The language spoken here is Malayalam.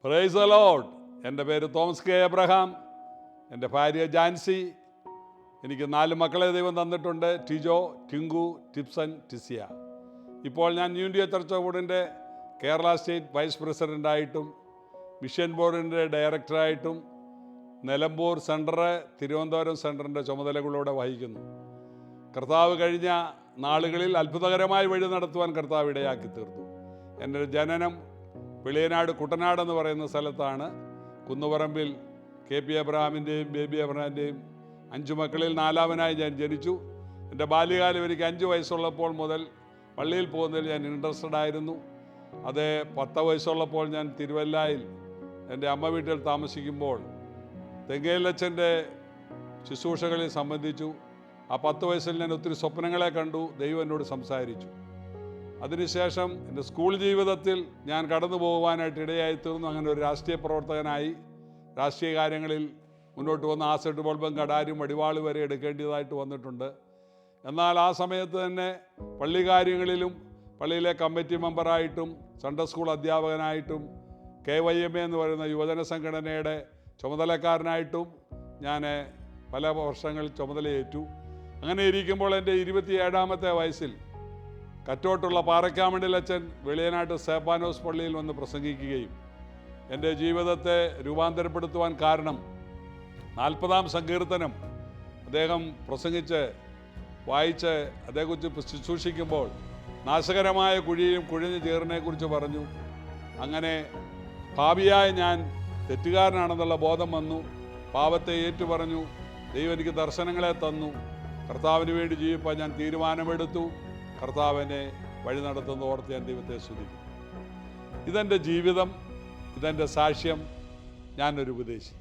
Praise the Lord. എൻ്റെ പേര് തോമസ് കെ എബ്രഹാം. എൻ്റെ ഭാര്യ ജാൻസി. എനിക്ക് 4 മക്കളെ ദൈവം തന്നിട്ടുണ്ട്. ടിജോ, ടിങ്കു, ടിപ്സൺ, ടിസിയ. ഇപ്പോൾ ഞാൻ ന്യൂ ഇന്ത്യ ചർച്ച് ഓഫ് ഗോഡിൻ്റെ കേരള സ്റ്റേറ്റ് വൈസ് പ്രസിഡൻ്റായിട്ടും മിഷൻ ബോർഡിൻ്റെ ഡയറക്ടറായിട്ടും നിലമ്പൂർ സെൻറ്റർ, തിരുവനന്തപുരം സെൻറ്ററിൻ്റെ ചുമതലകളോടെ വഹിക്കുന്നു. കർത്താവ് കഴിഞ്ഞ നാളുകളിൽ അത്ഭുതകരമായി വഴി നടത്തുവാൻ കർത്താവ് ഇടയാക്കി തീർത്തു. എൻ്റെ ജനനം വെളിയനാട് കുട്ടനാട് എന്ന് പറയുന്ന സ്ഥലത്താണ്. കുന്നുപറമ്പിൽ KP എബ്രഹാമിൻ്റെയും ബേബി എബ്രഹാമിൻ്റെയും 5 മക്കളിൽ 4-ാമനായി ഞാൻ ജനിച്ചു. എൻ്റെ ബാല്യകാലം എനിക്ക് 5 വയസ്സുള്ളപ്പോൾ മുതൽ പള്ളിയിൽ പോകുന്നതിൽ ഞാൻ ഇൻട്രസ്റ്റഡ് ആയിരുന്നു. അത് 10 വയസ്സുള്ളപ്പോൾ ഞാൻ തിരുവല്ലയിൽ എൻ്റെ അമ്മ വീട്ടിൽ താമസിക്കുമ്പോൾ തെങ്ങേലച്ചൻ്റെ ശുശ്രൂഷകളിൽ സംബന്ധിച്ചു. ആ 10 വയസ്സിൽ ഞാൻ ഒത്തിരി സ്വപ്നങ്ങളെ കണ്ടു. ദൈവം എന്നോട് സംസാരിച്ചു. അതിനുശേഷം എൻ്റെ സ്കൂൾ ജീവിതത്തിൽ ഞാൻ കടന്നു പോകുവാനായിട്ട് ഇടയായി തീർന്നു. അങ്ങനെ ഒരു രാഷ്ട്രീയ പ്രവർത്തകനായി രാഷ്ട്രീയ കാര്യങ്ങളിൽ മുന്നോട്ട് വന്ന് ആസെറ്റ് ബൾബും കടാരും വടിവാൾ വരെ എടുക്കേണ്ടതായിട്ട് വന്നിട്ടുണ്ട്. എന്നാൽ ആ സമയത്ത് തന്നെ പള്ളി കാര്യങ്ങളിലും പള്ളിയിലെ കമ്മിറ്റി മെമ്പറായിട്ടും സൺഡേ സ്കൂൾ അധ്യാപകനായിട്ടും KYMA എന്ന് പറയുന്ന യുവജന സംഘടനയുടെ ചുമതലക്കാരനായിട്ടും ഞാൻ പല വർഷങ്ങൾ ചുമതലയേറ്റു. അങ്ങനെ ഇരിക്കുമ്പോൾ എൻ്റെ 27-ാമത്തെ വയസ്സിൽ കറ്റോട്ടുള്ള പാറയ്ക്കാമണ്ടിലച്ചൻ വെളിയനാട്ട് സേപ്പാനോസ് പള്ളിയിൽ വന്ന് പ്രസംഗിക്കുകയും എൻ്റെ ജീവിതത്തെ രൂപാന്തരപ്പെടുത്തുവാൻ കാരണം 40-ാം സങ്കീർത്തനം അദ്ദേഹം പ്രസംഗിച്ച് വായിച്ച് അതേക്കുറിച്ച് ശുശ്രൂഷിക്കുമ്പോൾ നാശകരമായ കുഴിയും കുഴിഞ്ഞ ചേറിനെക്കുറിച്ച് പറഞ്ഞു. അങ്ങനെ ഭാവിയായി ഞാൻ തെറ്റുകാരനാണെന്നുള്ള ബോധം വന്നു. പാപത്തെ ഏറ്റുപറഞ്ഞു. ദൈവം എനിക്ക് ദർശനങ്ങളെ തന്നു. കർത്താവിന് വേണ്ടി ജീവിപ്പാൻ ഞാൻ തീരുമാനമെടുത്തു. കർത്താവിനെ വഴി നടത്തുന്ന ഓർത്ത് ഞാൻ ദൈവത്തെ സ്തുതിക്കും. ഇതെൻ്റെ ജീവിതം, ഇതെൻ്റെ സാക്ഷ്യം. ഞാനൊരു ഉപദേശി.